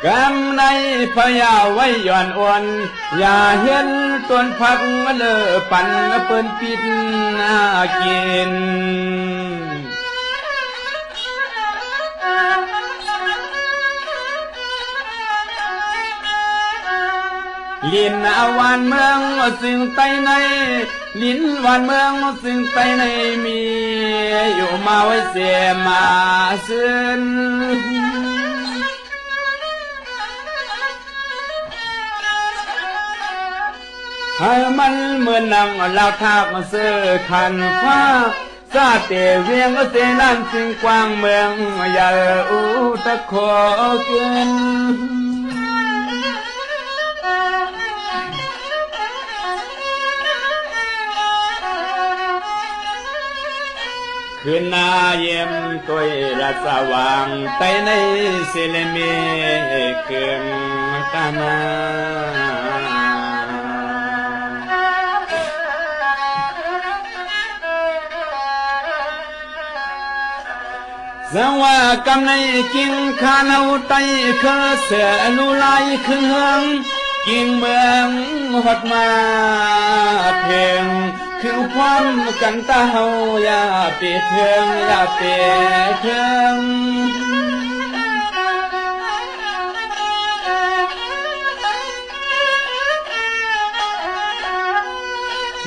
กำในพยาไว้ย่อนอ่อนอย่าเห็นต้นผักเลอปั่นเปิ้นปิดน่ากินลินอาวานเมืองซึ่งใต้ในลินวานเมืองซึ่งใต้ในมีอยู่มาไว้เสียมาซึ้นให้มันเหมือนนางลาวทากเสื้อขันฟ้าซาเตเวียงเสนันสิ่งกว้างเมืองอย่าอุตะขอเกินคืนนาเยี่ยมตัวรัสว่างไตในเสลเมเกินตามาสว่ากำในกินข้าเอาไตเคอเสือลูไลเครื่องกินเมืองหดมาเพียงคือความกันตาเฮาอย่าเปียเทืองอย่าเปียเทือง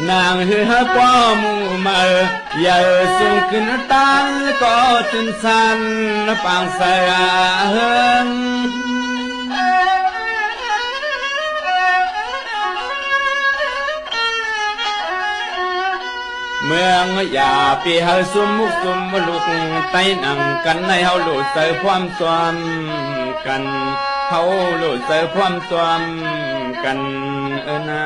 นางเหือป้อมูมาอย่าสูงขึ้นตันก็จนสันปางสายเฮิงเมืองอย่าปีเฮาซุมมุกซุมลุกไตนังกันในเฮาหลุดเสือความสวมกันเฮาหลุดเสือความสวมกันนา